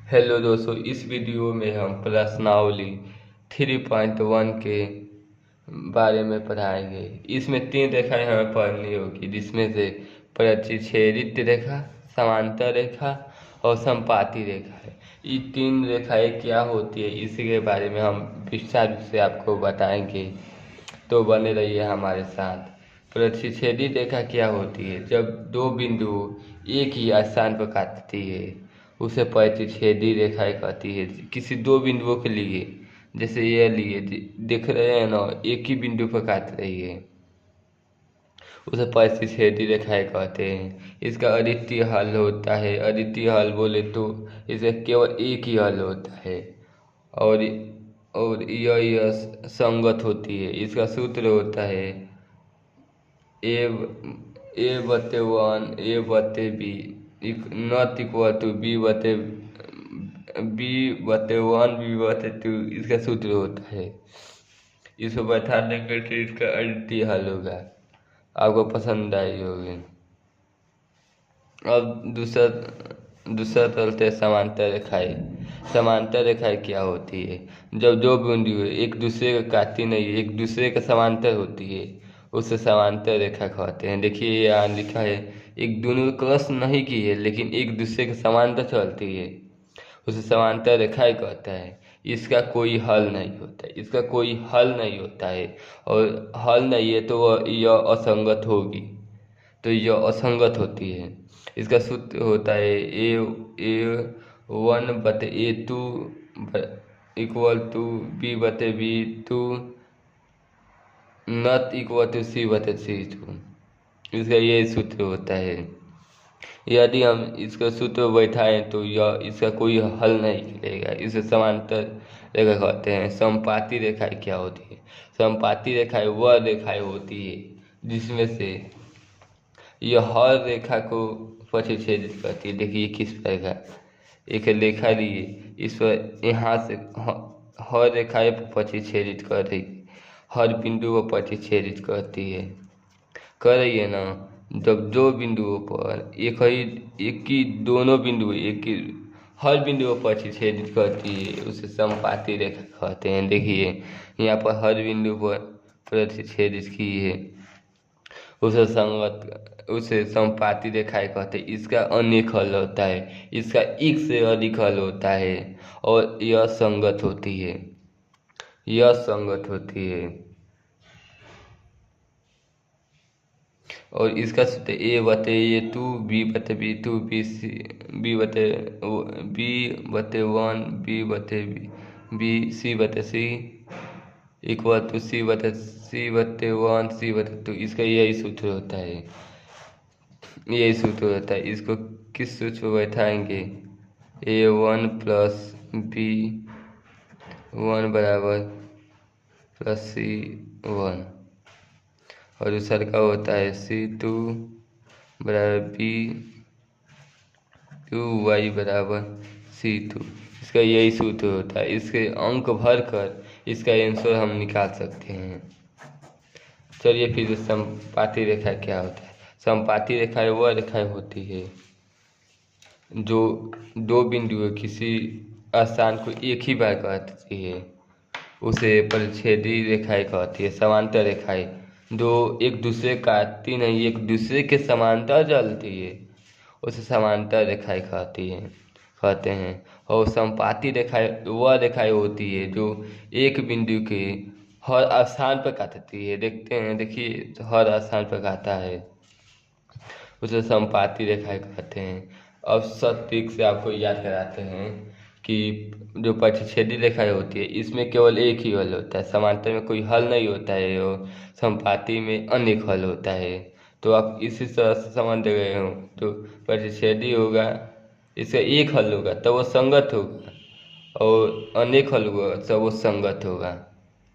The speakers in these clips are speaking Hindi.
हेलो दोस्तों, इस वीडियो में हम प्रश्नावली 3.1 के बारे में पढ़ाएंगे। इसमें 3 रेखाएं हमें पढ़नी होगी, जिसमें से प्रतिच्छेदित रेखा, समांतर रेखा और संपाती रेखा है। ये 3 रेखाएं क्या होती है इसके बारे में हम विस्तार से आपको बताएंगे, तो बने रहिए हमारे साथ। प्रतिच्छेदी रेखा क्या होती है? जब दो बिंदु एक ही स्थान पर काटती है उसे प्रतिच्छेदी रेखाएं कहती है। किसी दो बिंदुओं के लिए, जैसे ये लिए देख रहे हैं ना, एक ही बिंदु पर काट रही है, उसे प्रतिच्छेदी रेखाएं कहते हैं। इसका अद्वितीय हल होता है। अद्वितीय हल बोले तो इसे केवल एक ही हल होता है और यह संगत होती है। इसका सूत्र होता है A/1 A/B not equal to B/1 B/2। इसका सूत्र होता है। इसको बैठा देंगे तो इसका अद्वितीय हल होगा, आपको पसंद आई होगी। अब दूसरा चलते हैं समांतर रेखाएं। समांतर रेखाएं क्या होती है? जब दो बिंदु एक दूसरे को काटती नहीं, एक दूसरे के समांतर होती है, उसे समांतर रेखा कहते हैं। देखिए यहाँ लिखा है, एक दोनों क्रॉस नहीं की है लेकिन एक दूसरे के समांतर चलती है, उसे समांतर रेखाएं कहता है। इसका कोई हल नहीं होता है, इसका कोई हल नहीं होता है, और हल नहीं है तो यह असंगत होगी, तो यह असंगत होती है। इसका सूत्र होता है A1/A2 equal to B/B2 not equal to C/C2। इसका यही सूत्र होता है। यदि हम इसका सूत्र बैठाएं तो यह इसका कोई हल नहीं निकलेगा। इसे समांतर रेखा कहते हैं। संपाती रेखाएं क्या होती है? संपाती रेखाएं वह रेखाएं होती है जिसमें से यह हर रेखा को प्रतिच्छेदित करती है। देखिए किस प्रकार एक रेखा लिए, इस पर यहाँ से हर रेखाएं प्रतिच्छेदित कर रही है, हर बिंदु को प्रतिच्छेदित करती है, कर रही है ना। जब दो बिंदुओं पर एक ही दोनों बिंदु एक ही हर बिंदु को प्रतिच्छेदित करती है, उसे संपाती रेखा कहते हैं। देखिए यहाँ पर हर बिंदु पर प्रतिच्छेदित की है, उसे संपाती रेखाएं कहते हैं। इसका अनेक हल होता है, इसका एक से अधिक हल होता है, और यह संगत होती है, यह संगत होती है। और इसका सूत्र A/A2 B/B2 B/1 B/B C/C equal to C/C/1 C/2। इसका यही सूत्र होता है, यही सूत्र होता है। इसको किस सूत्र पर बैठाएंगे? A1 प्लस B1 बराबर प्लस C1, और दूसरा का होता है C2 बराबर B2Y बराबर C2। इसका यही सूत्र होता है। इसके अंक भर कर इसका आंसर हम निकाल सकते हैं। चलिए फिर संपाती रेखा क्या होता है? संपाती रेखाएं वह रेखाएं होती है जो दो बिंदु किसी स्थान को एक ही बार काटती है, उसे परिच्छेदी रेखाएं कहती है। समांतर रेखाएं जो एक दूसरे काटती नहीं, एक दूसरे के समांतर चलती है, उसे समांतर रेखाएं कहते हैं। और संपाती रेखाएं वह रेखाएं होती है जो एक बिंदु के हर स्थान पर काटती है। देखते हैं, देखिए हर स्थान पर काटा है, उसे संपाती रेखाएं कहते हैं। अब सटीक से आपको याद कराते हैं कि जो प्रतिच्छेदी रेखाएं होती है इसमें केवल एक ही हल होता है, समांतर में कोई हल नहीं होता है, और संपाती में अनेक हल होता है। तो आप इसी तरह से समझ गए हो, तो प्रतिच्छेदी होगा इसका एक हल होगा तब वो संगत होगा, और अनेक हल होगा तब वो संगत होगा।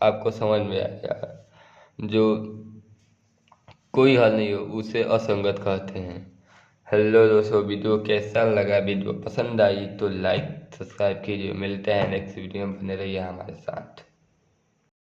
आपको समझ में आएगा। जो कोई हल नहीं हो उसे असंगत कहते हैं। हेलो दोस्तों, वीडियो कैसा लगा? वीडियो पसंद आई तो लाइक सब्सक्राइब कीजिए। मिलते हैं नेक्स्ट वीडियो में, बने रहिए हमारे साथ।